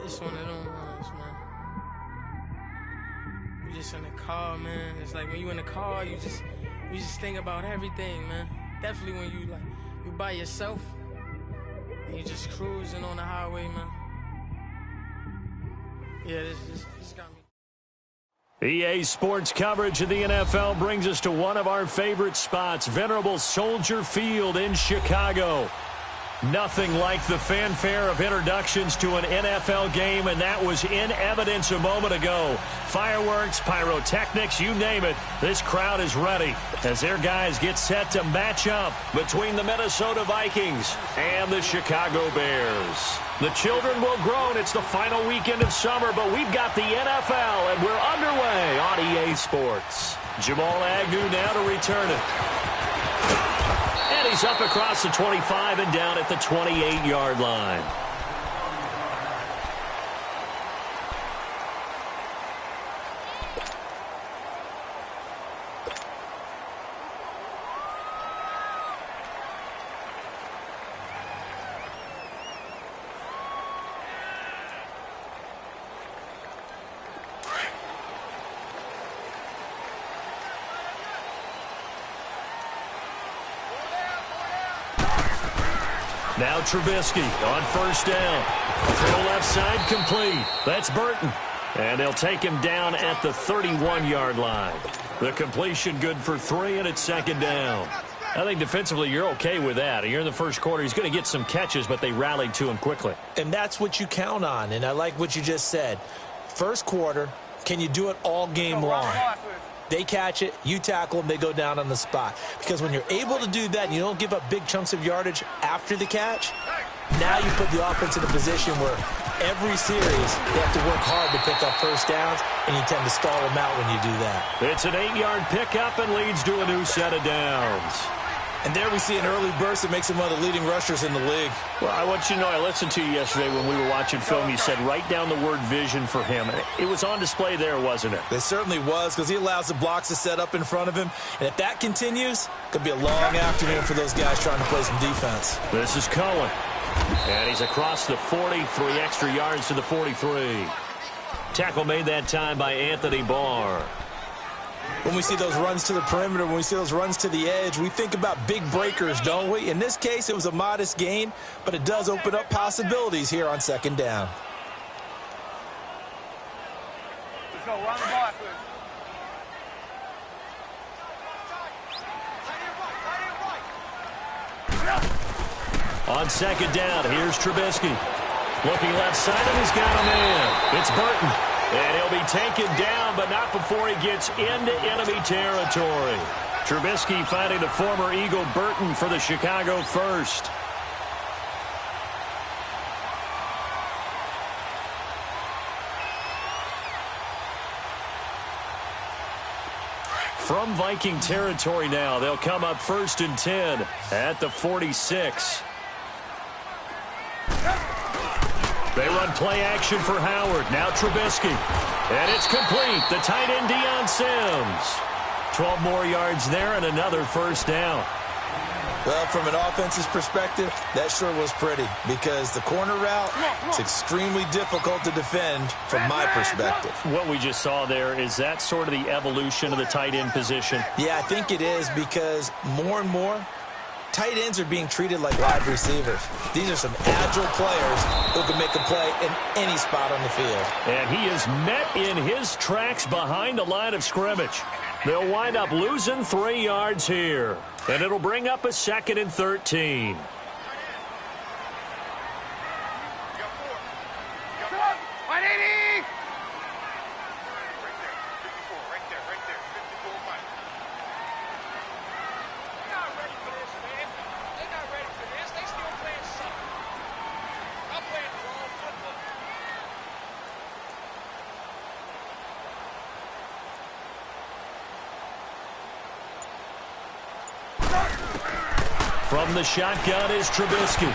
It's one of them ones, man. You just in the car, man. It's like when you in the car, you just think about everything, man. Definitely when you by yourself and you just cruising on the highway, man. Yeah, this got me. EA Sports coverage of the NFL brings us to one of our favorite spots, venerable Soldier Field in Chicago. Nothing like the fanfare of introductions to an NFL game, and that was in evidence a moment ago. Fireworks, pyrotechnics, you name it, this crowd is ready as their guys get set to match up between the Minnesota Vikings and the Chicago Bears. The children will groan. It's the final weekend of summer, but we've got the NFL, and we're underway on EA Sports. Jamal Agnew now to return it. And he's up across the 25 and down at the 28-yard line. Now Trubisky on first down. Throw left side complete. That's Burton. And they'll take him down at the 31-yard line. The completion good for 3, and it's second down. I think defensively you're okay with that. You're in the first quarter. He's going to get some catches, but they rallied to him quickly. And that's what you count on, and I like what you just said. First quarter, can you do it all game long? They catch it, you tackle them, they go down on the spot. Because when you're able to do that and you don't give up big chunks of yardage after the catch, now you put the offense in a position where every series they have to work hard to pick up first downs, and you tend to stall them out when you do that. It's an 8-yard pickup and leads to a new set of downs. And there we see an early burst that makes him one of the leading rushers in the league. Well, I want you to know, I listened to you yesterday when we were watching film. You said write down the word vision for him. It was on display there, wasn't it? It certainly was, because he allows the blocks to set up in front of him. And if that continues, it could be a long afternoon for those guys trying to play some defense. This is Cohen. And he's across the 40, 3 extra yards to the 43. Tackle made that time by Anthony Barr. When we see those runs to the perimeter, when we see those runs to the edge, we think about big breakers, don't we? In this case, it was a modest gain, but it does open up possibilities here on second down. Let's go, run the ball. On second down, here's Trubisky. Looking left side, and he's got a man. It's Burton. And he'll be taken down, but not before he gets into enemy territory. Trubisky finding the former Eagle Burton for the Chicago first. From Viking territory now, they'll come up 1st and 10 at the 46. They run play action for Howard. Now Trubisky. And it's complete. The tight end, Deion Sims. 12 more yards there and another first down. Well, from an offense's perspective, that sure was pretty, because the corner route is extremely difficult to defend from my perspective. What we just saw there, is that sort of the evolution of the tight end position? Yeah, I think it is, because more and more, tight ends are being treated like wide receivers. These are some agile players who can make a play in any spot on the field. And he is met in his tracks behind the line of scrimmage. They'll wind up losing 3 yards here. And it'll bring up a 2nd and 13. From the shotgun is Trubisky.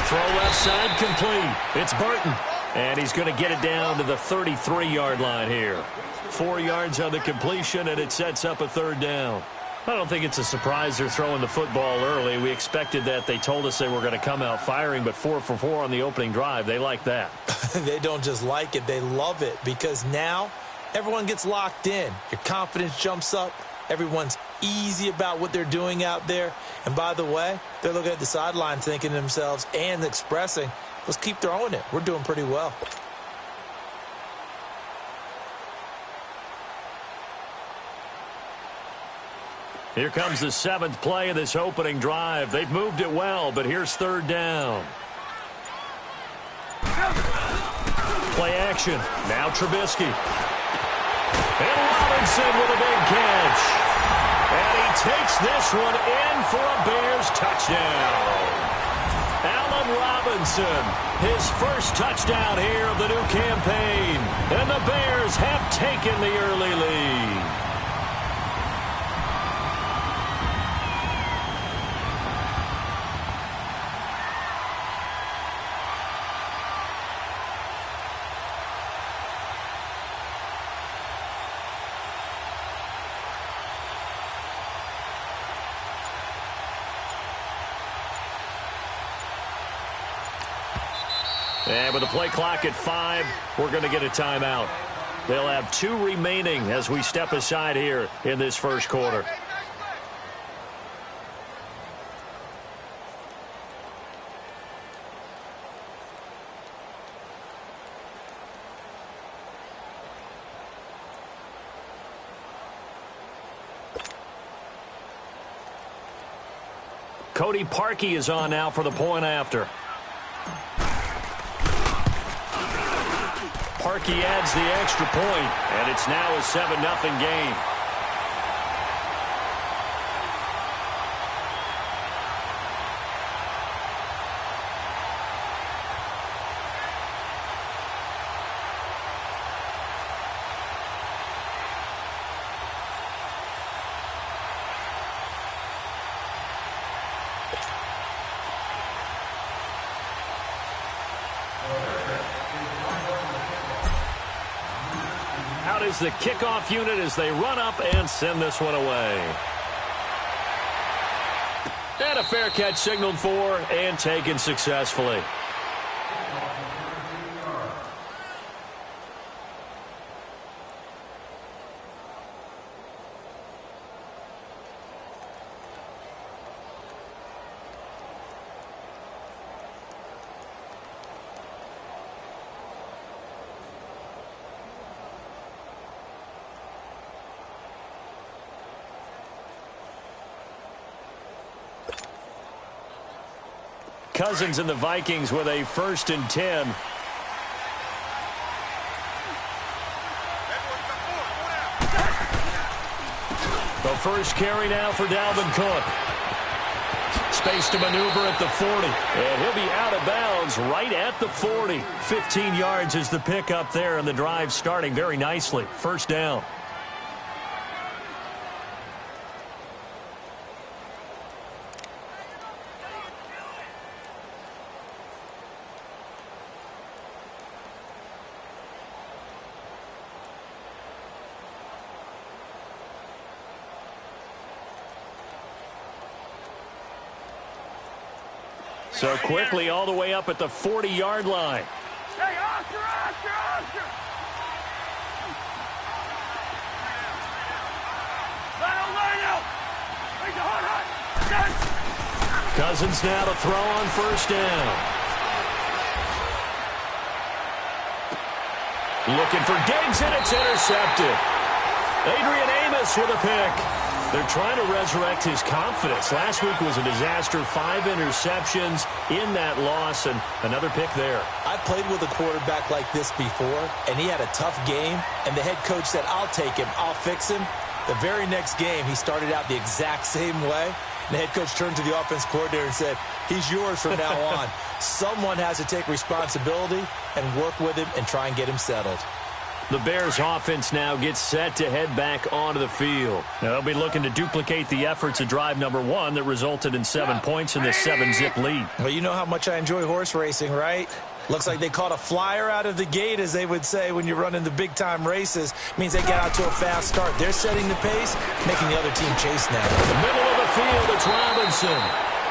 Throw left side complete. It's Burton. And he's going to get it down to the 33-yard line here. 4 yards on the completion, and it sets up a 3rd down. I don't think it's a surprise they're throwing the football early. We expected that. They told us they were going to come out firing, but 4 for 4 on the opening drive. They like that. They don't just like it, they love it, because now everyone gets locked in. Your confidence jumps up. Everyone's easy about what they're doing out there. And by the way, they're looking at the sideline thinking to themselves and expressing, let's keep throwing it. We're doing pretty well. Here comes the 7th play of this opening drive. They've moved it well, but here's 3rd down. Play action. Now Trubisky. And Robinson with a big catch. And he takes this one in for a Bears touchdown. Allen Robinson, his first touchdown here of the new campaign. And the Bears have taken the early lead. And with the play clock at 5, we're going to get a timeout. They'll have 2 remaining as we step aside here in this first quarter. Cody Parkey is on now for the point after. Parkey adds the extra point, and it's now a 7-0 game. Out is the kickoff unit as they run up and send this one away. And a fair catch signaled for and taken successfully. Cousins and the Vikings with a 1st and 10. The first carry now for Dalvin Cook. Space to maneuver at the 40. And he'll be out of bounds right at the 40. 15 yards is the pickup there, and the drive starting very nicely. 1st down. So quickly all the way up at the 40-yard line. Hey, Oscar! Cousins now to throw on 1st down. Looking for Diggs, and it's intercepted. Adrian Amos with a pick. They're trying to resurrect his confidence. Last week was a disaster. 5 interceptions in that loss, and another pick there. I've played with a quarterback like this before, and he had a tough game, and the head coach said, I'll take him, I'll fix him. The very next game, he started out the exact same way. And the head coach turned to the offense coordinator and said, he's yours from now on. Someone has to take responsibility and work with him and try and get him settled. The Bears offense now gets set to head back onto the field. Now, they'll be looking to duplicate the efforts of drive number 1 that resulted in 7 points in the 7-zip lead. Well, you know how much I enjoy horse racing, right? Looks like they caught a flyer out of the gate, as they would say when you're running the big-time races. Means they get out to a fast start. They're setting the pace, making the other team chase now. In the middle of the field, it's Robinson.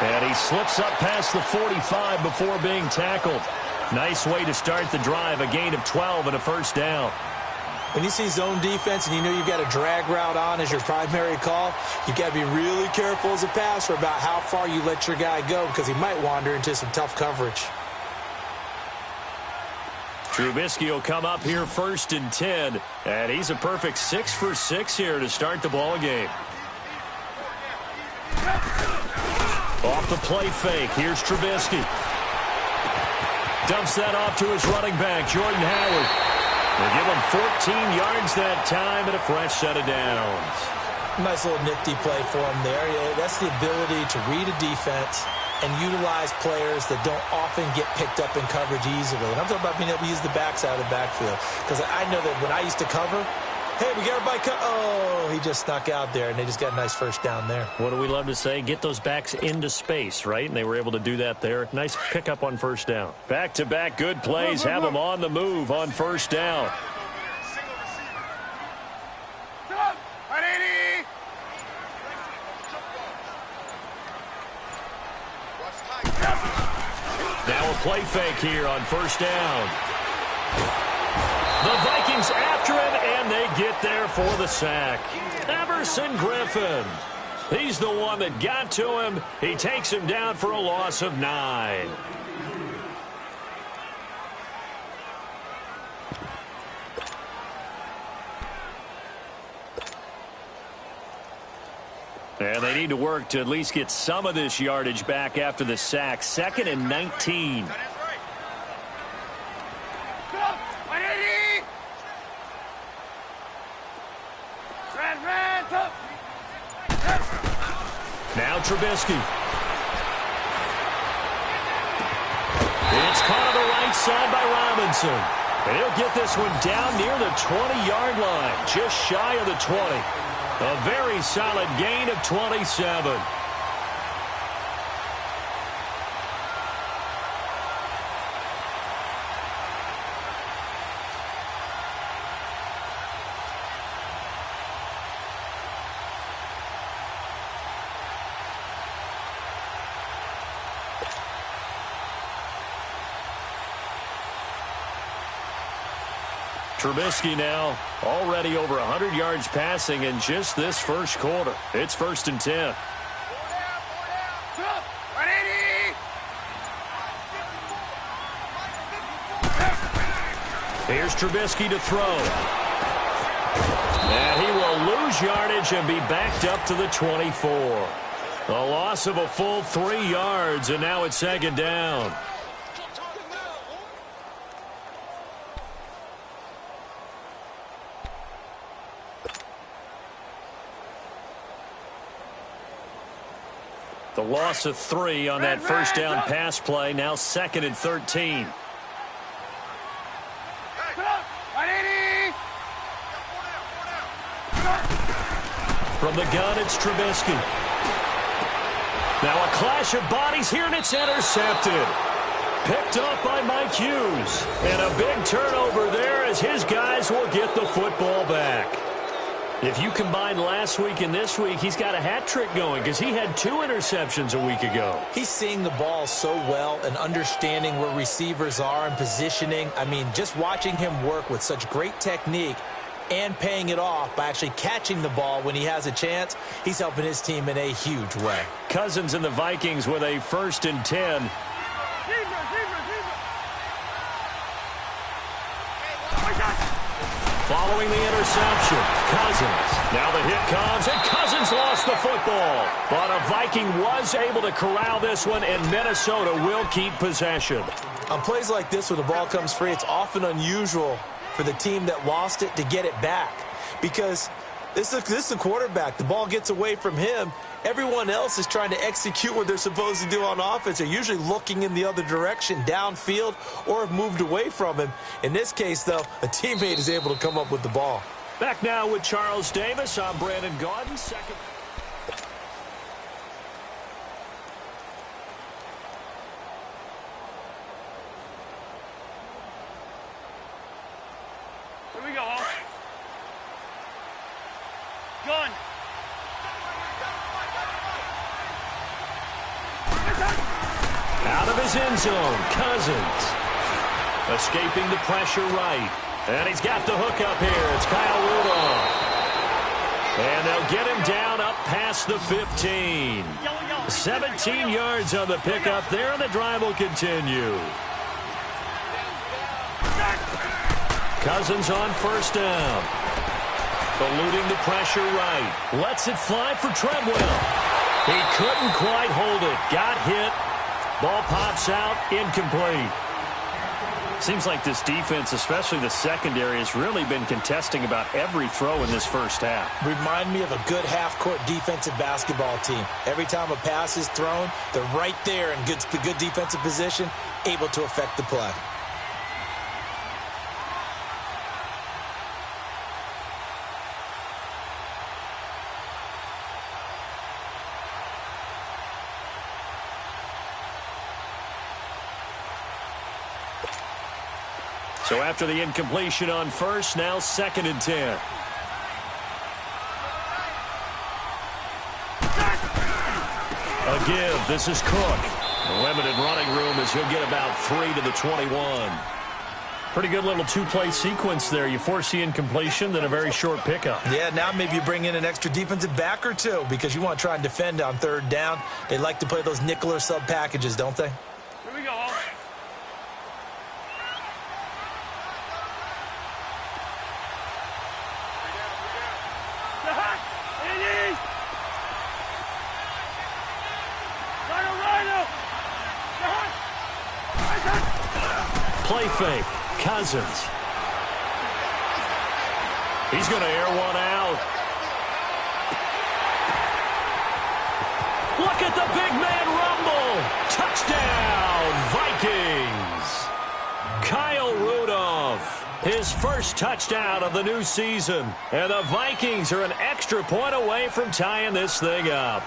And he slips up past the 45 before being tackled. Nice way to start the drive, a gain of 12 and a first down. When you see zone defense and you know you've got a drag route on as your primary call, you've got to be really careful as a passer about how far you let your guy go because he might wander into some tough coverage. Trubisky will come up here 1st and 10, and he's a perfect 6 for 6 here to start the ball game. Off the play fake, here's Trubisky. Dumps that off to his running back, Jordan Howard. They give him 14 yards that time and a fresh set of downs. Nice little nifty play for him there. Yeah, that's the ability to read a defense and utilize players that don't often get picked up in coverage easily. And I'm talking about being able to use the backside of the backfield. Because I know that when I used to cover, hey, we got everybody oh, he just snuck out there, and they just got a nice first down there. What do we love to say? Get those backs into space, right? And they were able to do that there. Nice pickup on first down. Back-to-back good plays have them on the move on first down. Now a play fake here on first down. The Vikings after him, and they get there for the sack. Everson Griffin. He's the one that got to him. He takes him down for a loss of 9. And they need to work to at least get some of this yardage back after the sack. 2nd and 19. Now Trubisky. It's caught on the right side by Robinson. And he'll get this one down near the 20-yard line, just shy of the 20. A very solid gain of 27. Trubisky now already over 100 yards passing in just this first quarter. It's 1st and 10. Here's Trubisky to throw. And he will lose yardage and be backed up to the 24. A loss of a full 3 yards, and now it's 2nd down. The loss of 3 on that first down pass play. Now 2nd and 13. From the gun, it's Trubisky. Now a clash of bodies here, and it's intercepted. Picked up by Mike Hughes. And a big turnover there as his guys will get the football back. If you combine last week and this week, he's got a hat trick going because he had 2 interceptions a week ago. He's seeing the ball so well and understanding where receivers are and positioning. I mean, just watching him work with such great technique and paying it off by actually catching the ball when he has a chance, he's helping his team in a huge way. Cousins and the Vikings with a 1st and 10. Following the interception, Cousins. Now the hit comes, and Cousins lost the football. But a Viking was able to corral this one, and Minnesota will keep possession. On plays like this where the ball comes free, it's often unusual for the team that lost it to get it back. Because this is the quarterback. The ball gets away from him. Everyone else is trying to execute what they're supposed to do on offense. They're usually looking in the other direction, downfield, or have moved away from him. In this case, though, a teammate is able to come up with the ball. Back now with Charles Davis. I'm Brandon Gaudin. Second. run. Out of his end zone, Cousins. Escaping the pressure right. And he's got the hook up here. It's Kyle Rudolph. And they'll get him down up past the 15. 17 yards on the pickup there, and the drive will continue. Cousins on first down. Eluding the pressure right. Lets it fly for Treadwell. He couldn't quite hold it. Got hit. Ball pops out. Incomplete. Seems like this defense, especially the secondary, has really been contesting about every throw in this first half. Remind me of a good half-court defensive basketball team. Every time a pass is thrown, they're right there in good defensive position, able to affect the play. So after the incompletion on first, now 2nd and 10. A give. This is Cook. A limited running room as he'll get about 3 to the 21. Pretty good little two-play sequence there. You force the incompletion, then a very short pickup. Yeah, now maybe you bring in an extra defensive back or two because you want to try and defend on 3rd down. They like to play those nickel or sub packages, don't they? Here we go. Play fake. Cousins. He's going to air one out. Look at the big man rumble. Touchdown, Vikings. Kyle Rudolph. His first touchdown of the new season. And the Vikings are an extra point away from tying this thing up.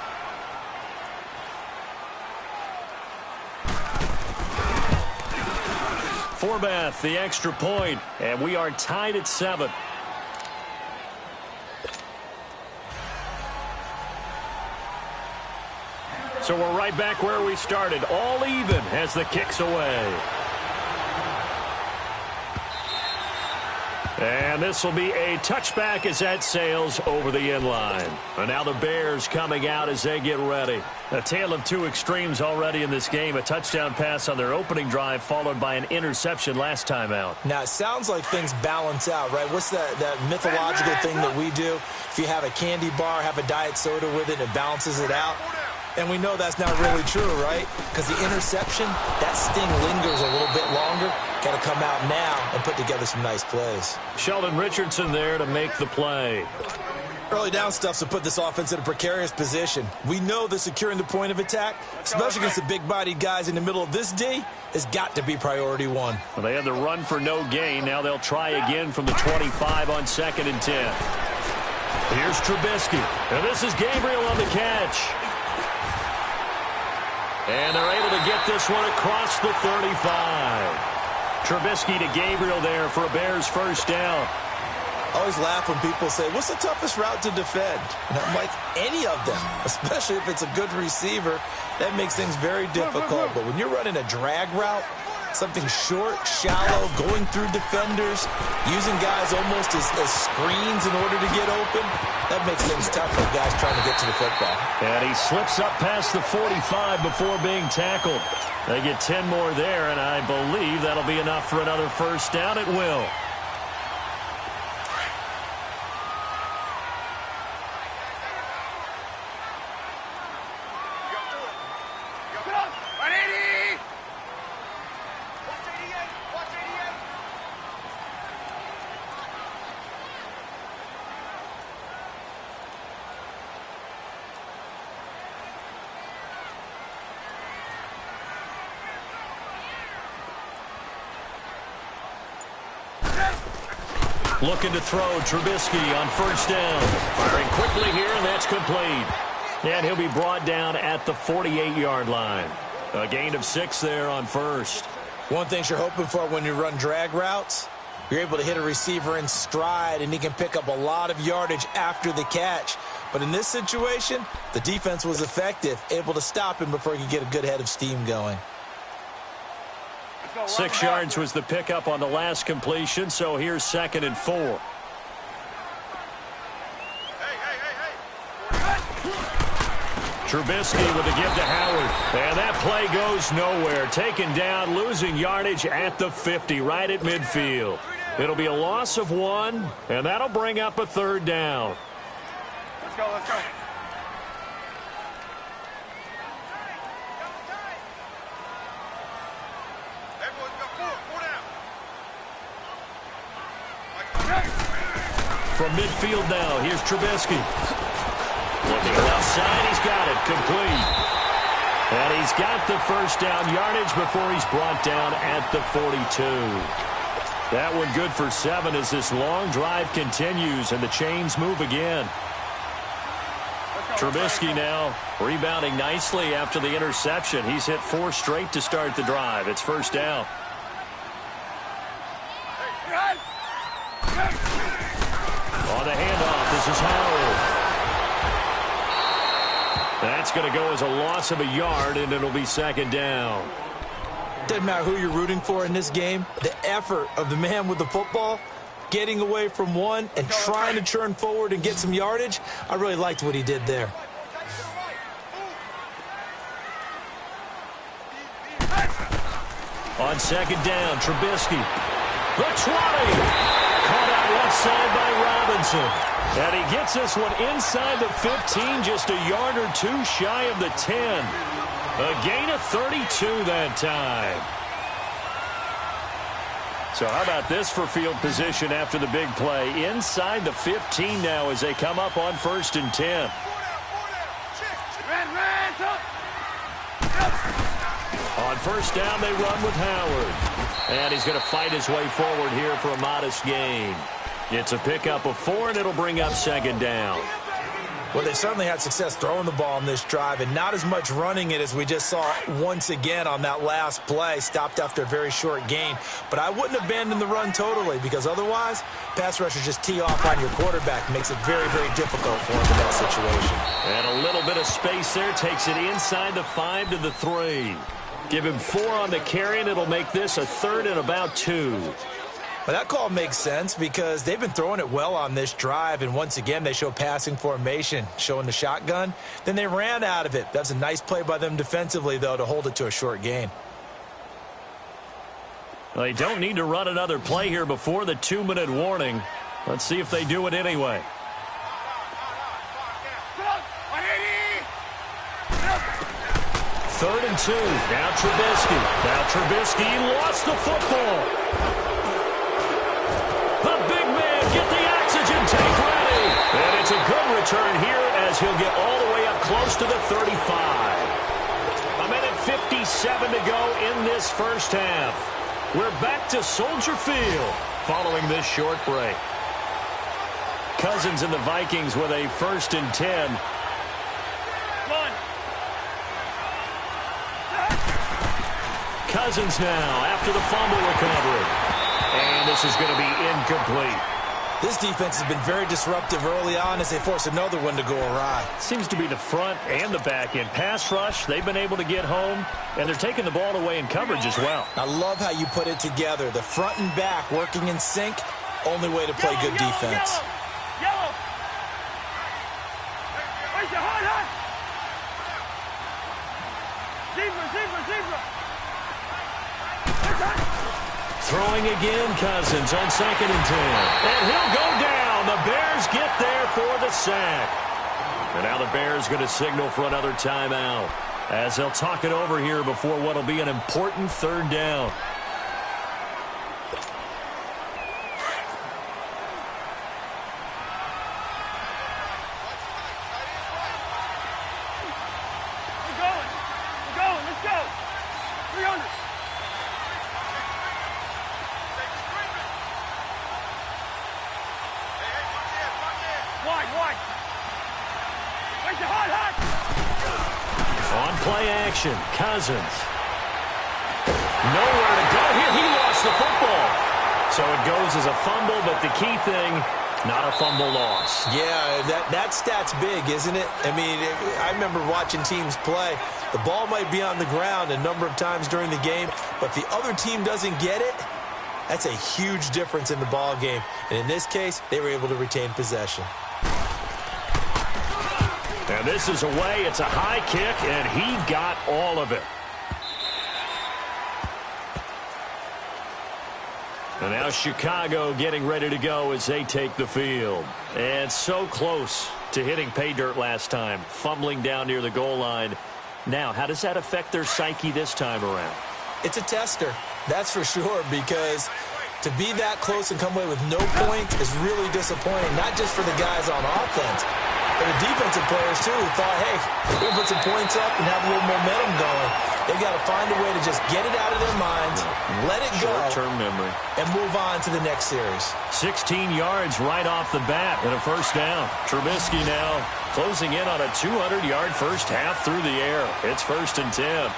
Forbath, the extra point, and we are tied at 7. So we're right back where we started, all even as the kick's away. And this will be a touchback as that sails over the end line. And now the Bears coming out as they get ready. A tale of two extremes already in this game. A touchdown pass on their opening drive followed by an interception last time out. Now, it sounds like things balance out, right? What's that mythological thing that we do? If you have a candy bar, have a diet soda with it, it balances it out. And we know that's not really true, right? Because the interception, that sting lingers a little bit longer. Got to come out now and put together some nice plays. Sheldon Richardson there to make the play. Early down stuff to put this offense in a precarious position. We know that securing the point of attack, especially against the big-bodied guys in the middle of this D, has got to be priority one. Well, they had the run for no gain. Now they'll try again from the 25 on 2nd and 10. Here's Trubisky. And this is Gabriel on the catch. And they're able to get this one across the 35. Trubisky to Gabriel there for a Bears first down. I always laugh when people say, what's the toughest route to defend? And I'm like, any of them, especially if it's a good receiver. That makes things very difficult. But when you're running a drag route, something short, shallow, going through defenders, using guys almost as screens in order to get open, that makes things tough for guys trying to get to the football. And he slips up past the 45 before being tackled. They get 10 more there, and I believe that'll be enough for another first down. It will. Looking to throw, Trubisky on first down. Firing quickly here, and that's complete. And he'll be brought down at the 48-yard line. A gain of 6 there on first. One thing you're hoping for when you run drag routes, You're able to hit a receiver in stride, and he can pick up a lot of yardage after the catch. But in this situation, the defense was effective, able to stop him before he could get a good head of steam going. 6 yards was the pickup on the last completion, so here's 2nd and 4. Trubisky with the give to Howard. And that play goes nowhere. Taken down, losing yardage at the 50, right at midfield. It'll be a loss of 1, and that'll bring up a 3rd down. Let's go, let's go. Everyone's got 4 down. From midfield now, here's Trubisky. Looking left side, he's got it, complete. And he's got the 1st down yardage before he's brought down at the 42. That one good for 7 as this long drive continues and the chains move again. Trubisky now rebounding nicely after the interception. He's hit 4 straight to start the drive. It's 1st down. On the handoff, this is Howard. That's going to go as a loss of a yard, and it'll be 2nd down. Doesn't matter who you're rooting for in this game. The effort of the man with the football, getting away from one and trying to churn forward and get some yardage, I really liked what he did there. On 2nd down, Trubisky. The 20. Caught out left side by Robinson. And he gets this one inside the 15, just a yard or 2 shy of the 10. A gain of 32 that time. So how about this for field position after the big play? Inside the 15 now as they come up on 1st and 10. On 1st down, they run with Howard. And he's going to fight his way forward here for a modest gain. It's a pickup of 4, and it'll bring up 2nd down. Well, they certainly had success throwing the ball in this drive, and not as much running it as we just saw once again on that last play. Stopped after a very short gain. But I wouldn't abandon the run totally, because otherwise, pass rushers just tee off on your quarterback. Makes it very, very difficult for him in that situation. And a little bit of space there. Takes it inside the 5 to the 3. Give him 4 on the carry, and it'll make this a 3rd and about 2. Well, that call makes sense because they've been throwing it well on this drive, and once again they show passing formation, showing the shotgun. Then they ran out of it. That's a nice play by them defensively, though, to hold it to a short gain. Well, they don't need to run another play here before the 2-minute warning. Let's see if they do it anyway. Third and 2. Now Trubisky. Now Trubisky lost the football. The big man, get the oxygen tank ready. And it's a good return here as he'll get all the way up close to the 35. A minute 57 to go in this 1st half. We're back to Soldier Field following this short break. Cousins and the Vikings with a 1st and 10. Cousins now after the fumble recovery. And this is going to be incomplete. This defense has been very disruptive early on as they force another one to go awry. Seems to be the front and the back end. Pass rush, they've been able to get home, and they're taking the ball away in coverage as well. I love how you put it together. The front and back working in sync, only way to play good defense. Yellow. Where's your hot? Zebra. Throwing again, Cousins on 2nd and 10. And he'll go down. The Bears get there for the sack. And now the Bears going to signal for another timeout as they'll talk it over here before what will be an important 3rd down. We're going. Let's go. 300. Wide. Where's your hot? On play action, Cousins. Nowhere to go here. He lost the football. So So it goes as a fumble, but the key thing, not a fumble loss. Yeah, that stat's big, isn't it? I mean, I remember watching teams play. The ball might be on the ground a number of times during the game, but if the other team doesn't get it, that's a huge difference in the ball game. And in this case, they were able to retain possession. And this is away. It's a high kick, and he got all of it. And now Chicago getting ready to go as they take the field. And so close to hitting pay dirt last time, fumbling down near the goal line. Now, how does that affect their psyche this time around? It's a tester, that's for sure, because to be that close and come away with no points is really disappointing, not just for the guys on offense, but the defensive players, too, who thought, hey, we'll put some points up and have a little momentum going. They got to find a way to just get it out of their minds, let it go, short-term memory, and move on to the next series. 16 yards right off the bat and a first down. Trubisky now closing in on a 200-yard first half through the air. It's 1st and 10.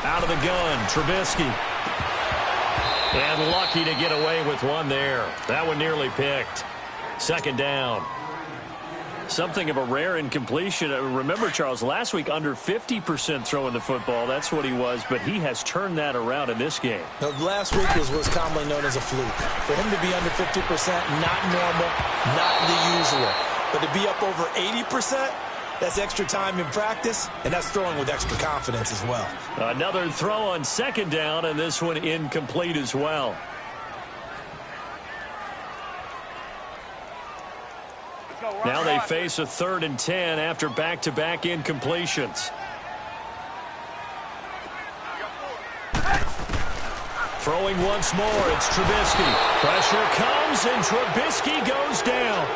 Out of the gun, Trubisky. And lucky to get away with one there. That one nearly picked. 2nd down. Something of a rare incompletion. Remember, Charles, last week under 50% throwing the football. That's what he was, but he has turned that around in this game. Now, last week was commonly known as a fluke. For him to be under 50%, not normal, not the usual. But to be up over 80%, that's extra time in practice, and that's throwing with extra confidence as well. Another throw on 2nd down, and this one incomplete as well. Now they face a 3rd and 10 after back-to-back incompletions. Throwing once more, it's Trubisky. Pressure comes, and Trubisky goes down.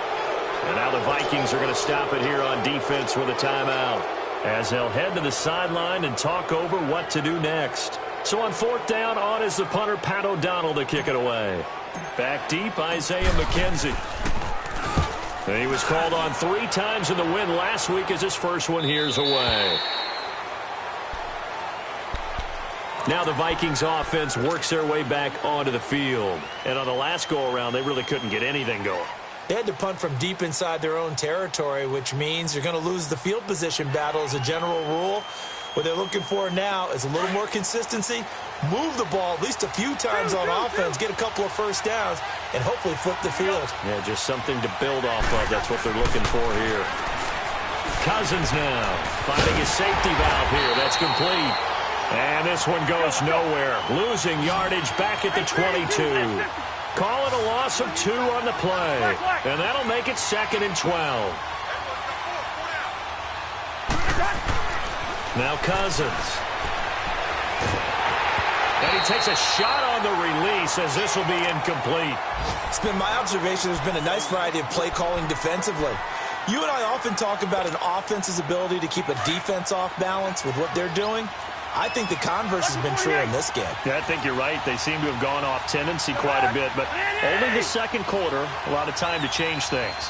And now the Vikings are going to stop it here on defense with a timeout, as they'll head to the sideline and talk over what to do next. So on 4th down, on is the punter, Pat O'Donnell, to kick it away. Back deep, Isaiah McKenzie. And he was called on 3 times in the win last week as his first one here's away. Now the Vikings offense works their way back onto the field. And on the last go-around, they really couldn't get anything going. They had to punt from deep inside their own territory, which means you're going to lose the field position battle as a general rule. What they're looking for now is a little more consistency, move the ball at least a few times on offense, get a couple of first downs, and hopefully flip the field. Yeah, just something to build off of. That's what they're looking for here. Cousins now finding his safety valve here. That's complete. And this one goes nowhere. Losing yardage back at the 22. Call it a loss of 2 on the play. And that'll make it 2nd and 12. Now Cousins. And he takes a shot on the release as this will be incomplete. It's been my observation there's been a nice variety of play calling defensively. You and I often talk about an offense's ability to keep a defense off balance with what they're doing. I think the converse has been true in this game. Yeah, I think you're right. They seem to have gone off tendency quite a bit, but only the 2nd quarter, a lot of time to change things.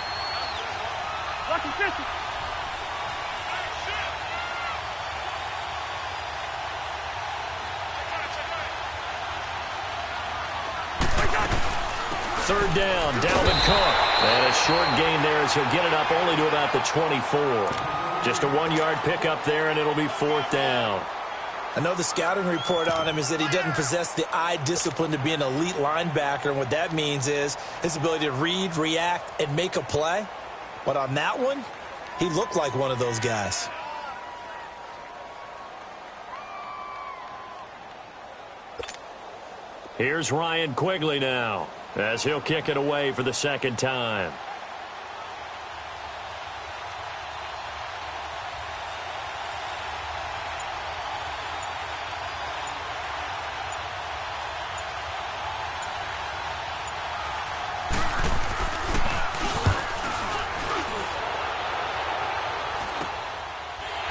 Third down, Dalvin Cook. And a short gain there as he'll get it up only to about the 24. Just a 1-yard pickup there, and it'll be 4th down. I know the scouting report on him is that he doesn't possess the eye discipline to be an elite linebacker, and what that means is his ability to read, react, and make a play. But on that one, he looked like one of those guys. Here's Ryan Quigley now, as he'll kick it away for the 2nd time.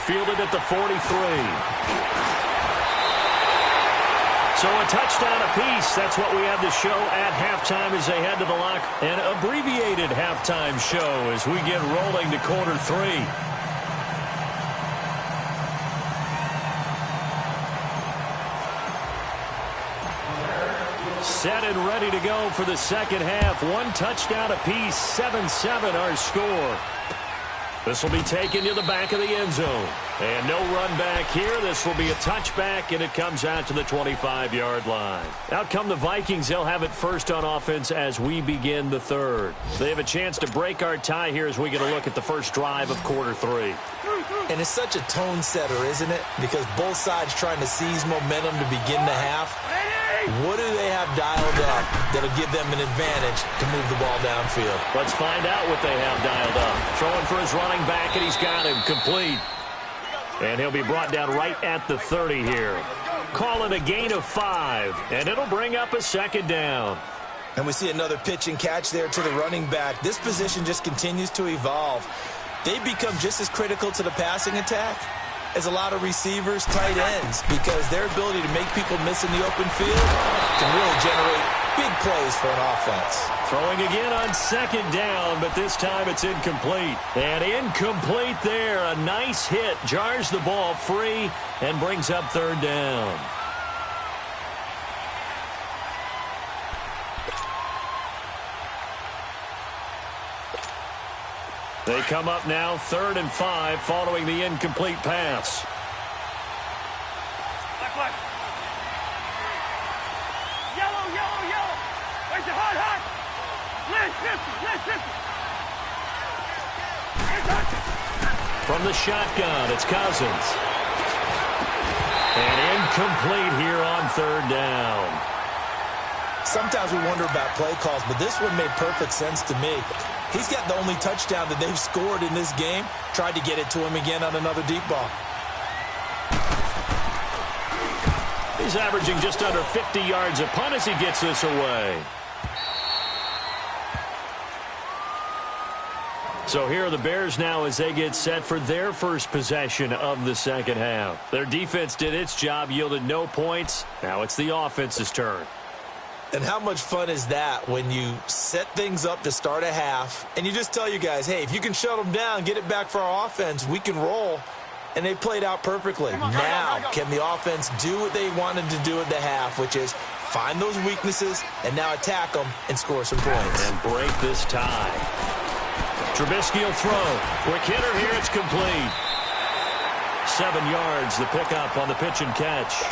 Fielded at the 43. So a touchdown apiece. That's what we have to show at halftime as they head to the locker. An abbreviated halftime show as we get rolling to quarter 3. ready to go for the second half. One touchdown apiece, 7-7 our score. This will be taken to the back of the end zone. And no run back here. This will be a touchback, and it comes out to the 25-yard line. Out come the Vikings. They'll have it first on offense as we begin the third. They have a chance to break our tie here as we get a look at the first drive of quarter 3. And it's such a tone setter, isn't it? Because both sides trying to seize momentum to begin the half. What do they have dialed up that'll give them an advantage to move the ball downfield? Let's find out what they have dialed up. Throwing for his running back, and he's got him complete. And he'll be brought down right at the 30 here. Calling a gain of 5, and it'll bring up a second down. And we see another pitch and catch there to the running back. This position just continues to evolve. They become just as critical to the passing attack as a lot of receivers, tight ends, because their ability to make people miss in the open field can really generate big plays for an offense. Throwing again on second down, but this time it's incomplete. And incomplete there. A nice hit. Jars the ball free and brings up third down. They come up now 3rd and 5 following the incomplete pass. Left. Yellow, yellow, yellow. Where's your hot? List 50. From the shotgun, it's Cousins. And incomplete here on third down. Sometimes we wonder about play calls, but this one made perfect sense to me. He's got the only touchdown that they've scored in this game. Tried to get it to him again on another deep ball. He's averaging just under 50 yards a punt as he gets this away. So here are the Bears now as they get set for their first possession of the second half. Their defense did its job, yielded no points. Now it's the offense's turn. And how much fun is that when you set things up to start a half and you just tell you guys, hey, if you can shut them down, get it back for our offense, we can roll. And they played out perfectly. Now, can the offense do what they wanted to do at the half, which is find those weaknesses and now attack them and score some points. And break this tie. Trubisky will throw. Quick hitter here, it's complete. 7 yards, the pickup on the pitch and catch.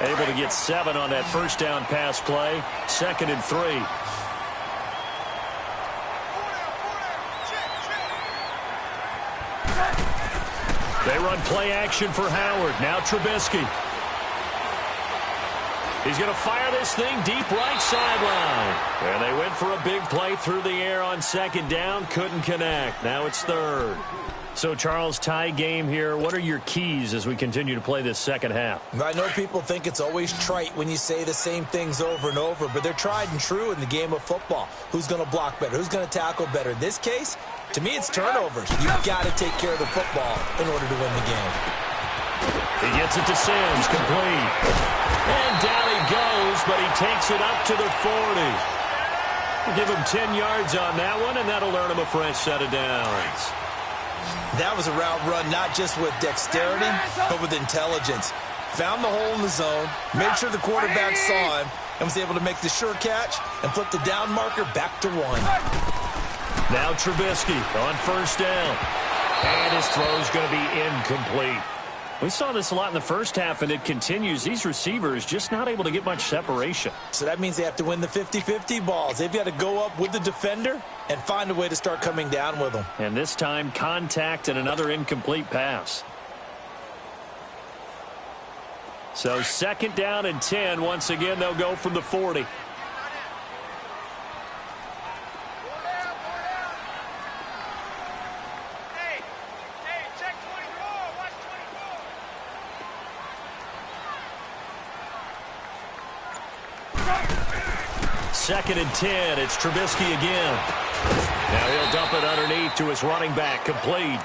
Able to get 7 on that first down pass play. 2nd and 3. They run play action for Howard. Now Trubisky. He's going to fire this thing deep right sideline. And they went for a big play through the air on 2nd down. Couldn't connect. Now it's 3rd. So, Charles, tie game here. What are your keys as we continue to play this second half? I know people think it's always trite when you say the same things over and over, but they're tried and true in the game of football. Who's going to block better? Who's going to tackle better? In this case, to me, it's turnovers. You've got to take care of the football in order to win the game. He gets it to Sims, complete. And down he goes, but he takes it up to the 40. We'll give him 10 yards on that one, and that'll earn him a fresh set of downs. That was a route run not just with dexterity, but with intelligence. Found the hole in the zone, made sure the quarterback saw him, and was able to make the sure catch and flip the down marker back to 1. Now Trubisky on first down. And his throw's going to be incomplete. We saw this a lot in the first half, and it continues. These receivers just not able to get much separation. So that means they have to win the 50-50 balls. They've got to go up with the defender and find a way to start coming down with them. And this time, contact and another incomplete pass. So 2nd down and 10. Once again, they'll go from the 40. Check 24. Watch 24. 2nd and 10. It's Trubisky again. Now he'll dump it underneath to his running back, complete.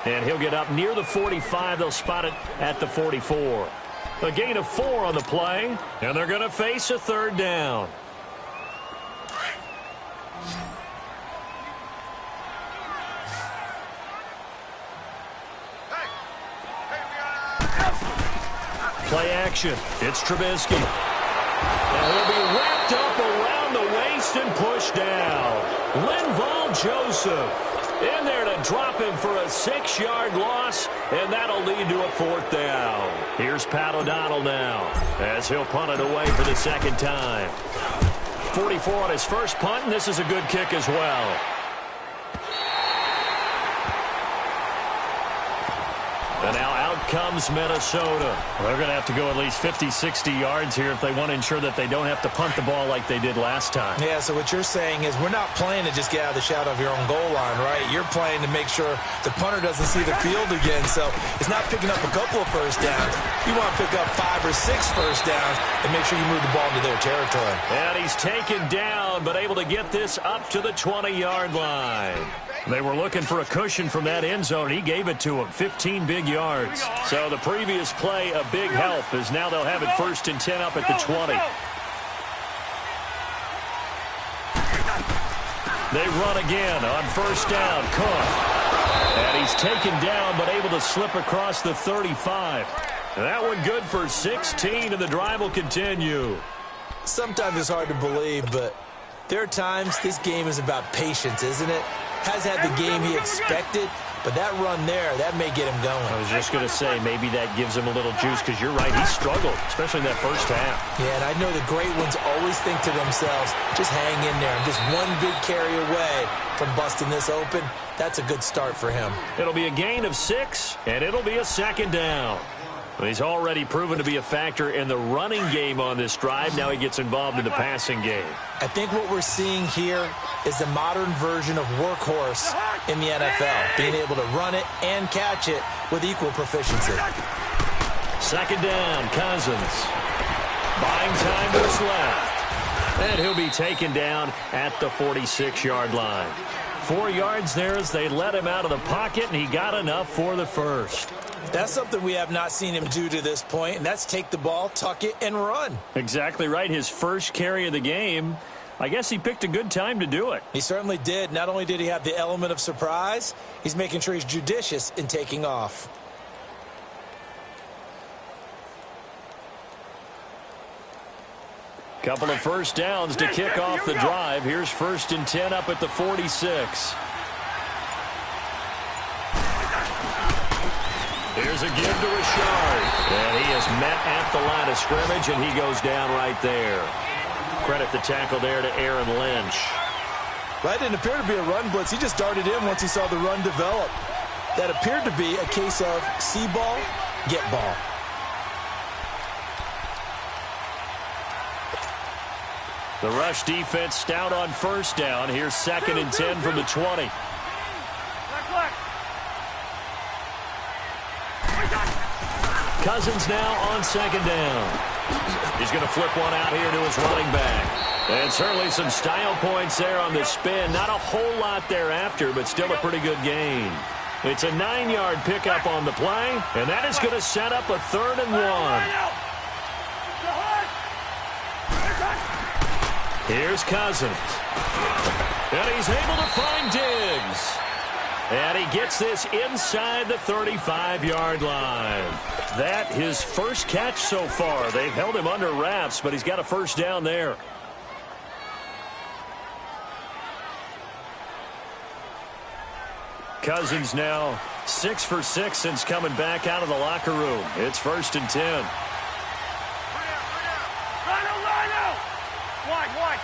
And he'll get up near the 45. They'll spot it at the 44. A gain of 4 on the play, and they're going to face a 3rd down. Play action. It's Trubisky. And he'll be wrapped up around the waist and pushed down. Linval Joseph in there to drop him for a 6-yard loss, and that'll lead to a 4th down. Here's Pat O'Donnell now as he'll punt it away for the second time. 44 on his first punt, and this is a good kick as well. And now out comes Minnesota. They're going to have to go at least 50, 60 yards here if they want to ensure that they don't have to punt the ball like they did last time. Yeah, so what you're saying is we're not playing to just get out of the shadow of your own goal line, right? You're playing to make sure the punter doesn't see the field again. So it's not picking up a couple of first downs. You want to pick up 5 or 6 first downs and make sure you move the ball into their territory. And he's taken down, but able to get this up to the 20-yard line. They were looking for a cushion from that end zone. He gave it to him, 15 big yards. So the previous play, a big help, as now they'll have it 1st and 10 up at the 20. They run again on 1st down. Cook. And he's taken down, but able to slip across the 35. And that one good for 16, and the drive will continue. Sometimes it's hard to believe, but there are times this game is about patience, isn't it? Has had the game he expected, but that run there, that may get him going. I was just going to say, maybe that gives him a little juice, because you're right, he struggled, especially in that first half. Yeah, and I know the great ones always think to themselves, just hang in there. I'm just one good carry away from busting this open. That's a good start for him. It'll be a gain of 6, and it'll be a 2nd down. Well, he's already proven to be a factor in the running game on this drive. Now he gets involved in the passing game. I think what we're seeing here is the modern version of workhorse in the NFL, being able to run it and catch it with equal proficiency. 2nd down, Cousins. Buying time to his left. And he'll be taken down at the 46-yard line. 4 yards there as they let him out of the pocket, and he got enough for the 1st. That's something we have not seen him do to this point, and that's take the ball, tuck it, and run. Exactly right. His first carry of the game. I guess he picked a good time to do it. He certainly did. Not only did he have the element of surprise, he's making sure he's judicious in taking off. Couple of first downs to kick off the drive. Here's 1st and 10 up at the 46. Here's a give to Richard. And he is met at the line of scrimmage, and he goes down right there. Credit the tackle there to Aaron Lynch. That didn't appear to be a run blitz. He just darted in once he saw the run develop. That appeared to be a case of see ball, get ball. The rush defense stout on 1st down. Here's 2nd and 10 from the 20. Cousins now on 2nd down. He's going to flip one out here to his running back. And certainly some style points there on the spin. Not a whole lot thereafter, but still a pretty good gain. It's a 9-yard pickup on the play, and that is going to set up a 3rd and 1. Here's Cousins. And he's able to find Diggs. And he gets this inside the 35-yard line. That his first catch so far. They've held him under wraps, but he's got a 1st down there. Cousins now 6 for 6 since coming back out of the locker room. It's 1st and 10. Wide.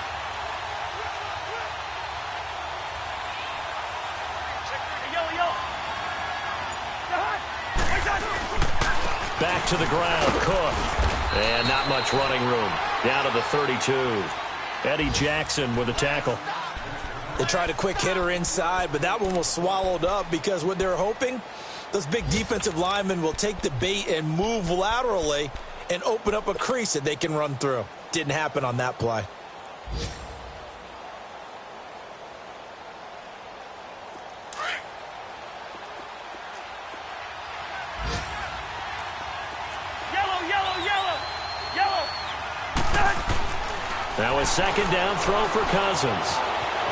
Back to the ground, Cook. And not much running room. Down to the 32. Eddie Jackson with a tackle. They tried a quick hitter inside, but that one was swallowed up because what they're hoping, those big defensive linemen will take the bait and move laterally and open up a crease that they can run through. Didn't happen on that play. Now a 2nd down throw for Cousins.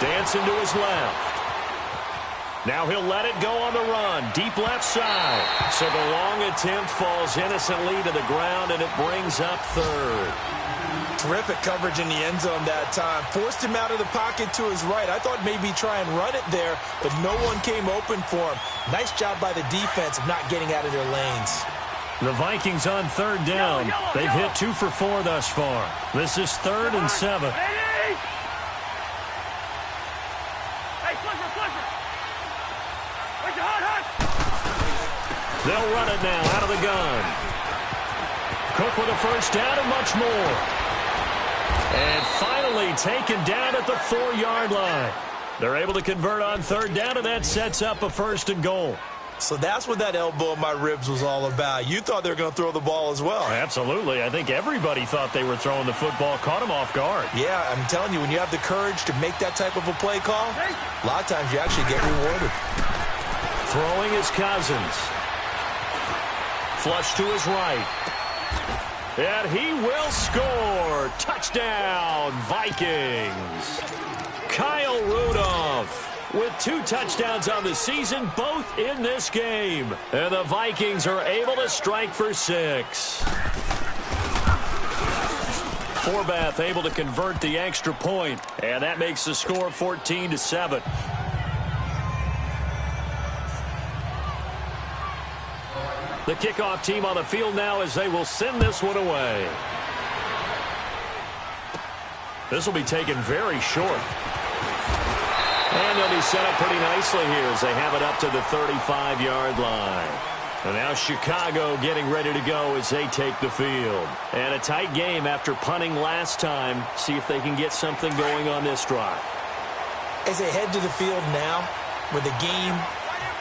Dancing to his left. Now he'll let it go on the run. Deep left side. So the long attempt falls innocently to the ground, and it brings up third. Terrific coverage in the end zone that time. Forced him out of the pocket to his right. I thought maybe try and run it there, but no one came open for him. Nice job by the defense of not getting out of their lanes. The Vikings on third down. They've hit 2 for 4 thus far. This is 3rd and 7. They'll run it now out of the gun. Cook with a first down and much more. And finally taken down at the 4-yard line. They're able to convert on third down, and that sets up a 1st and goal. So that's what that elbow in my ribs was all about. You thought they were going to throw the ball as well. Absolutely. I think everybody thought they were throwing the football, caught him off guard. Yeah, I'm telling you, when you have the courage to make that type of a play call, a lot of times you actually get rewarded. Throwing is Cousins. Flush to his right. And he will score. Touchdown, Vikings. Kyle Rudolph with 2 touchdowns on the season, both in this game. And the Vikings are able to strike for 6. Forbath able to convert the extra point, and that makes the score 14-7. The kickoff team on the field now as they will send this one away. This will be taken very short. And they'll be set up pretty nicely here as they have it up to the 35-yard line. And now Chicago getting ready to go as they take the field. And a tight game after punting last time. See if they can get something going on this drive. As they head to the field now, with the game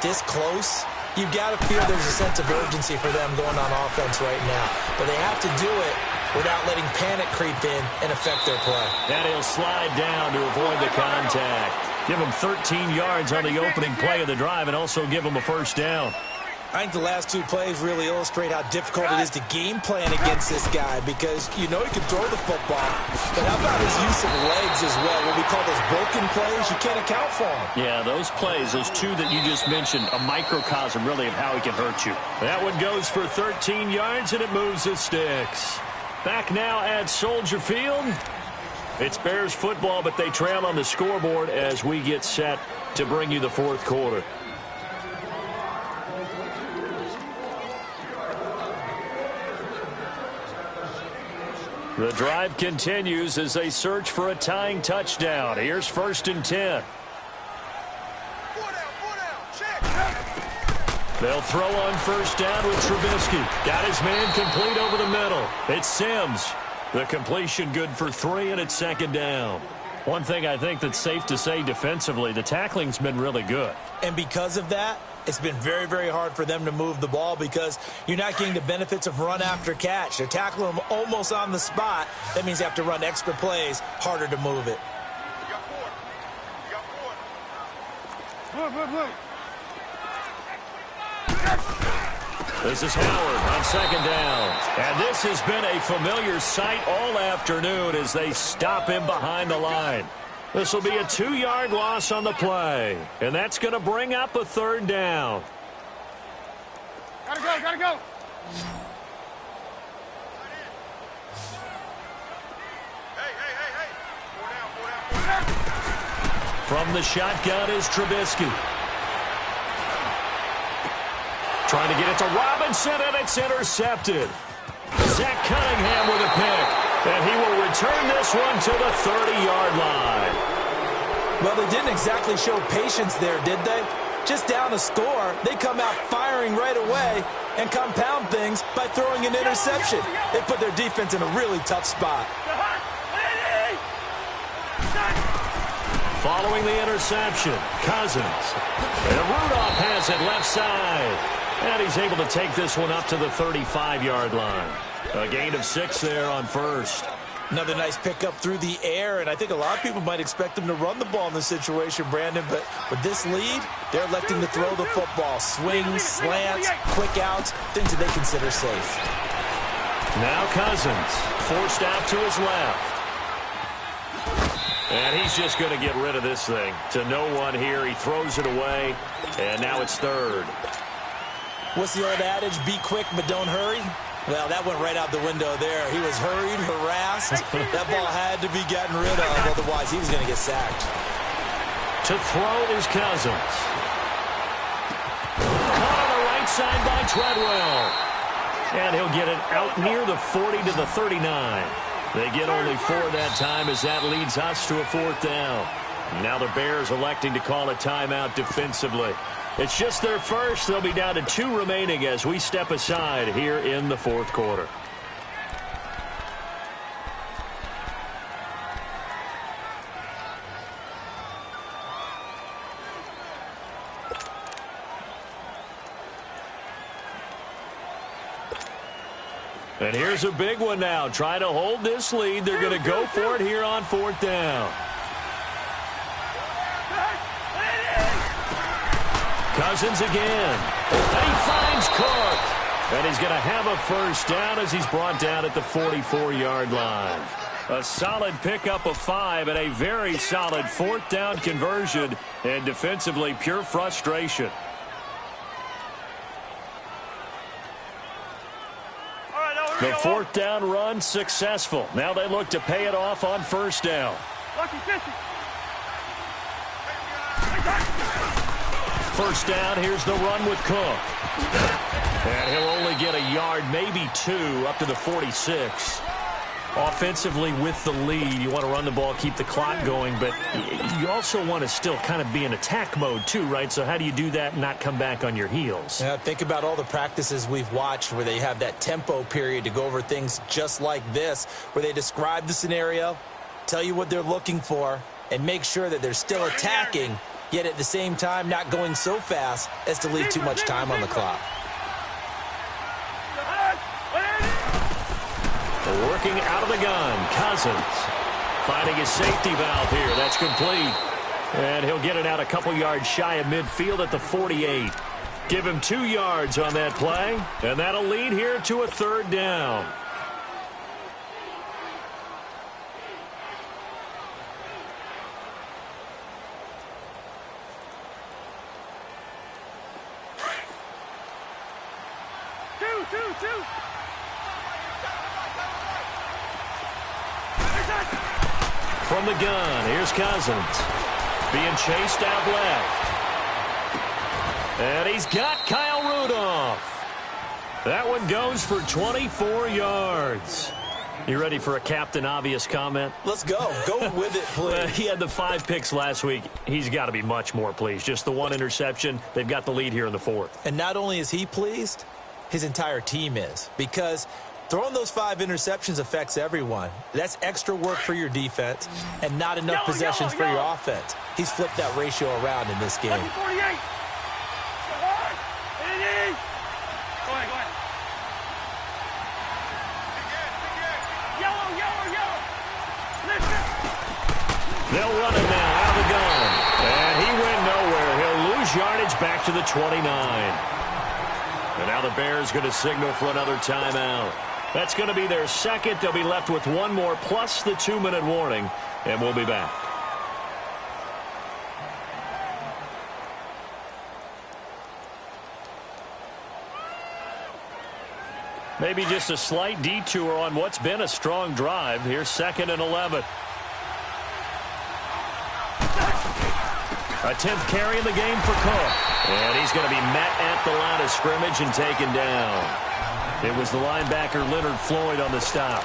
this close, you've got to feel there's a sense of urgency for them going on offense right now. But they have to do it without letting panic creep in and affect their play. And he'll slide down to avoid the contact. Give him 13 yards on the opening play of the drive and also give him a first down. I think the last 2 plays really illustrate how difficult it is to game plan against this guy because you know he can throw the football, but how about his use of legs as well? What we call those broken plays, you can't account for them. Yeah, those plays, those 2 that you just mentioned, a microcosm really of how he can hurt you. That one goes for 13 yards and it moves the sticks. Back now at Soldier Field. It's Bears football, but they trail on the scoreboard as we get set to bring you the 4th quarter. The drive continues as they search for a tying touchdown. Here's 1st and 10. They'll throw on first down with Trubisky. Got his man complete over the middle. It's Sims. The completion good for 3, and it's 2nd down. One thing I think that's safe to say defensively, the tackling's been really good. And because of that, it's been very, very hard for them to move the ball because you're not getting the benefits of run after catch. They're tackling them almost on the spot. That means they have to run extra plays, harder to move it. This is Howard on 2nd down. And this has been a familiar sight all afternoon as they stop him behind the line. This will be a 2-yard loss on the play. And that's going to bring up a 3rd down. Gotta go, gotta go. Hey. 4 down. From the shotgun is Trubisky. Trying to get it to Robinson, and it's intercepted. Zach Cunningham with a pick. And he will return this one to the 30-yard line. Well, they didn't exactly show patience there, did they? Just down a score, they come out firing right away and compound things by throwing an interception. They put their defense in a really tough spot. Following the interception, Cousins. And Rudolph has it left side. And he's able to take this one up to the 35-yard line. A gain of 6 there on 1st. Another nice pickup through the air, and I think a lot of people might expect them to run the ball in this situation, Brandon, but with this lead, they're electing to throw the football. Swings, slants, quick outs, things that they consider safe. Now Cousins, forced out to his left. And he's just going to get rid of this thing. To no one here. He throws it away, and now it's third. What's the old adage? Be quick, but don't hurry? Well, that went right out the window there. He was hurried, harassed. That ball had to be gotten rid of, otherwise he was going to get sacked. To throw is Cousins. Caught on the right side by Treadwell. And he'll get it out near the 40 to the 39. They get only 4 that time as that leads us to a 4th down. Now the Bears electing to call a timeout defensively. It's just their first. They'll be down to 2 remaining as we step aside here in the 4th quarter. And here's a big one now. Trying to hold this lead. They're going to go for it here on 4th down. Cousins again. And he finds Cook. And he's going to have a first down as he's brought down at the 44-yard line. A solid pickup of 5 and a very solid 4th down conversion. And defensively, pure frustration. The 4th down run successful. Now they look to pay it off on 1st down. First down, here's the run with Cook. And he'll only get a yard, maybe 2, up to the 46. Offensively with the lead, you want to run the ball, keep the clock going, but you also want to still kind of be in attack mode too, right? So how do you do that and not come back on your heels? Yeah, think about all the practices we've watched where they have that tempo period to go over things just like this, where they describe the scenario, tell you what they're looking for, and make sure that they're still attacking, yet at the same time not going so fast as to leave too much time on the clock. Working out of the gun, Cousins finding his safety valve here. That's complete. And he'll get it out a couple yards shy of midfield at the 48. Give him 2 yards on that play, and that'll lead here to a 3rd down. Two. From the gun, here's Cousins. Being chased out left. And he's got Kyle Rudolph. That one goes for 24 yards. You ready for a Captain Obvious comment? Let's go. Go with it, please. He had the 5 picks last week. He's got to be much more pleased. Just the 1 interception. They've got the lead here in the 4th. And not only is he pleased, his entire team is. Because throwing those 5 interceptions affects everyone. That's extra work for your defense and not enough possessions for your offense. He's flipped that ratio around in this game. 48. Go ahead. Yellow. They'll run it now out of the gun. And he went nowhere. He'll lose yardage back to the 29. And now the Bears going to signal for another timeout. That's going to be their second. They'll be left with 1 more plus the 2-minute warning. And we'll be back. Maybe just a slight detour on what's been a strong drive. Here's 2nd and 11. A 10th carry in the game for Cook. And he's going to be met at the line of scrimmage and taken down. It was the linebacker Leonard Floyd on the stop.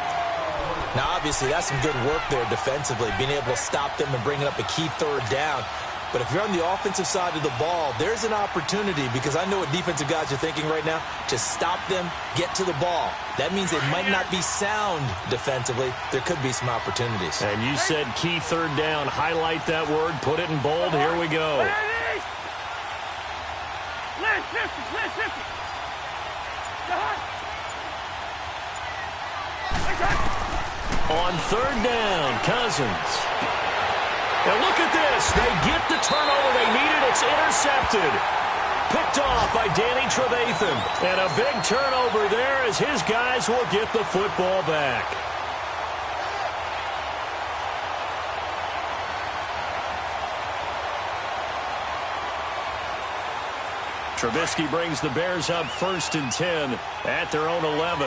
Now, obviously, that's some good work there defensively, being able to stop them and bringing up a key 3rd down. But if you're on the offensive side of the ball, there's an opportunity, because I know what defensive guys are thinking right now. Just stop them, get to the ball. That means they might not be sound defensively. There could be some opportunities. And you said key 3rd down. Highlight that word. Put it in bold. Here we go. On 3rd down, Cousins. Now look at this. They get the turnover they needed. It's intercepted. Picked off by Danny Trevathan. And a big turnover there as his guys will get the football back. Trubisky brings the Bears up 1st and 10 at their own 11.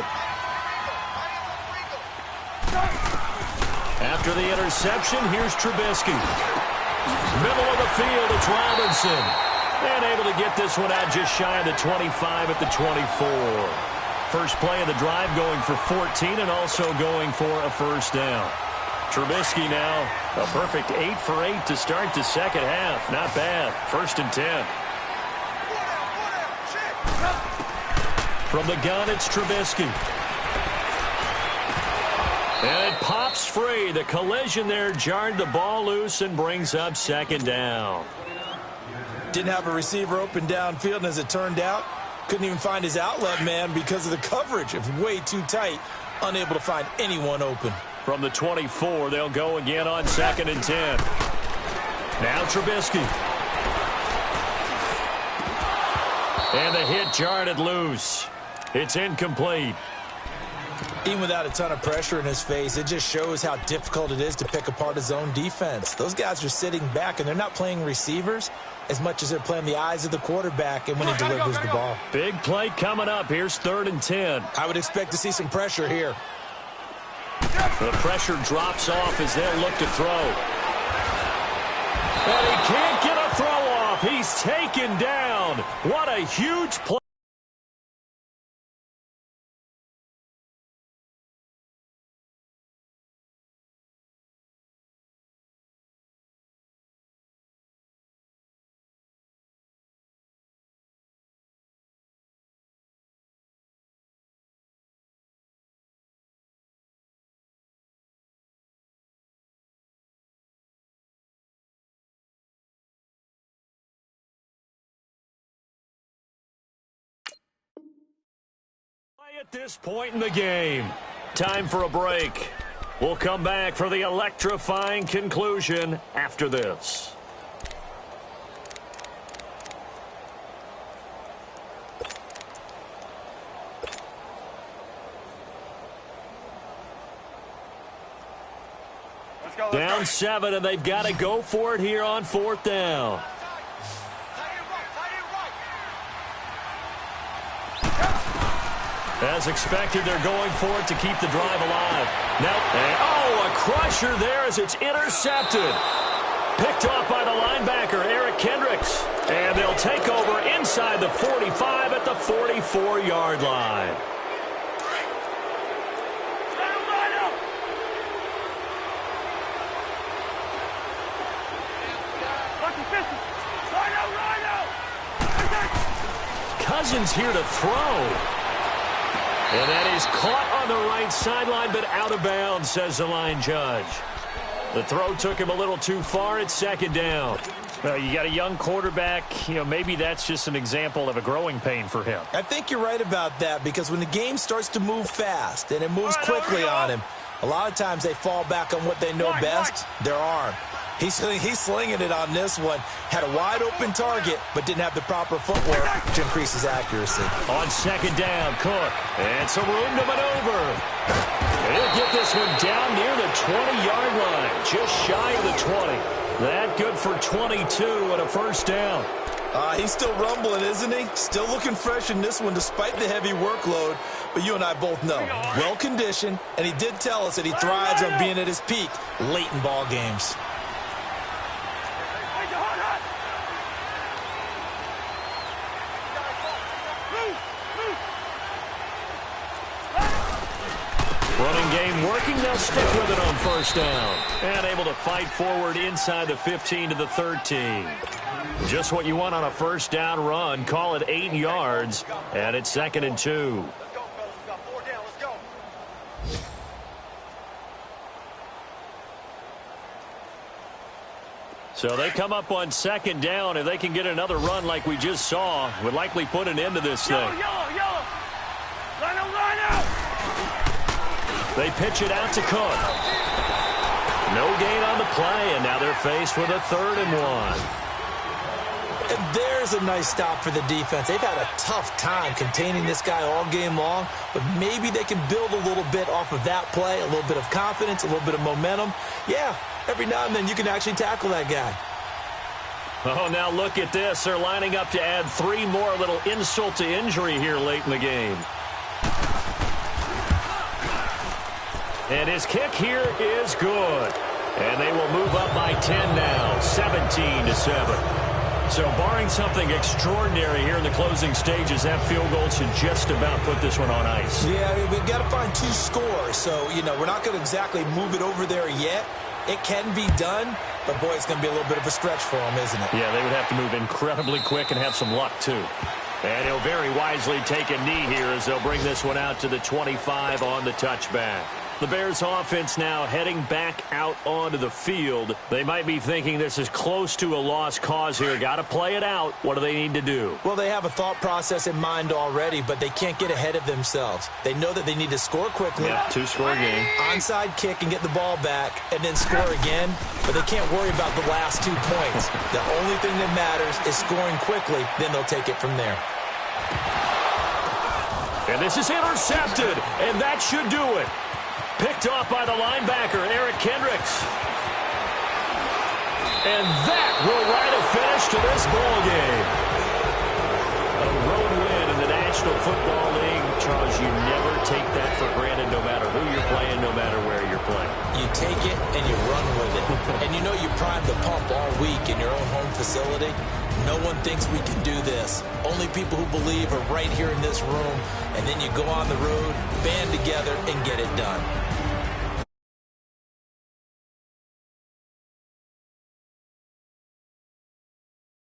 After the interception, here's Trubisky. Middle of the field, it's Robinson. And able to get this one out just shy of the 25 at the 24. First play of the drive going for 14 and also going for a first down. Trubisky now, a perfect 8 for 8 to start the second half. Not bad. 1st and 10. From the gun, it's Trubisky. And it pops free. The collision there jarred the ball loose and brings up 2nd down. Didn't have a receiver open downfield, and as it turned out, couldn't even find his outlet man because of the coverage. It was way too tight, unable to find anyone open. From the 24, they'll go again on 2nd and 10. Now Trubisky. And the hit jarred it loose. It's incomplete. Even without a ton of pressure in his face, it just shows how difficult it is to pick apart his own defense. Those guys are sitting back, and they're not playing receivers as much as they're playing the eyes of the quarterback and when he delivers the ball. Big play coming up. Here's 3rd and 10. I would expect to see some pressure here. The pressure drops off as they'll look to throw. And he can't get a throw off. He's taken down. What a huge play. At this point in the game, time for a break. We'll come back for the electrifying conclusion after this. Down 7, and they've got to go for it here on 4th down. As expected, they're going for it to keep the drive alive. Now, a crusher there as it's intercepted. Picked off by the linebacker, Eric Kendricks. And they'll take over inside the 45 at the 44-yard line. Cousins here to throw. And that is caught on the right sideline, but out of bounds, says the line judge. The throw took him a little too far. It's 2nd down. Well, you got a young quarterback. Maybe that's just an example of a growing pain for him. I think you're right about that, because when the game starts to move fast and it moves quickly on him, a lot of times they fall back on what they know best, their arm. He's slinging it on this one. Had a wide-open target, but didn't have the proper footwork to increase his accuracy. On 2nd down, Cook. And some room to maneuver. And he'll get this one down near the 20-yard line, just shy of the 20. That good for 22 and a first down. He's still rumbling, isn't he? Still looking fresh in this one despite the heavy workload. But you and I both know, well-conditioned, and he did tell us that he thrives on being at his peak late in ball games. Running game working. They'll stick with it on first down. And able to fight forward inside the 15 to the 13. Just what you want on a first down run. Call it 8 yards. And it's 2nd and 2. So they come up on 2nd down. If they can get another run like we just saw, would likely put an end to this thing. Yellow. Line out. They pitch it out to Cook. No gain on the play, and now they're faced with a 3rd and 1. And there's a nice stop for the defense. They've had a tough time containing this guy all game long, but maybe they can build a little bit off of that play, a little bit of confidence, a little bit of momentum. Yeah, every now and then you can actually tackle that guy. Oh, now look at this. They're lining up to add 3 more, a little insult to injury here late in the game. And his kick here is good. And they will move up by 10 now, 17-7. So barring something extraordinary here in the closing stages, that field goal should just about put this one on ice. Yeah, I mean, we've got to find 2 scores. So, we're not going to exactly move it over there yet. It can be done, but, boy, it's going to be a little bit of a stretch for them, isn't it? Yeah, they would have to move incredibly quick and have some luck, too. And he'll very wisely take a knee here as they'll bring this one out to the 25 on the touchback. The Bears offense now heading back out onto the field. They might be thinking this is close to a lost cause here. Got to play it out. What do they need to do? Well, they have a thought process in mind already, but they can't get ahead of themselves. They know that they need to score quickly. Yeah, 2-score game. Onside kick and get the ball back and then score again, but they can't worry about the last 2 points. The only thing that matters is scoring quickly, then they'll take it from there. And this is intercepted, and that should do it. Picked off by the linebacker, Eric Kendricks. And that will write a finish to this ball game. A road win in the National Football League. Charles, you never take that for granted no matter who you're playing, no matter where you're playing. You take it and you run with it. And you prime the pump all week in your own home facility. No one thinks we can do this. Only people who believe are right here in this room. And then you go on the road, band together, and get it done.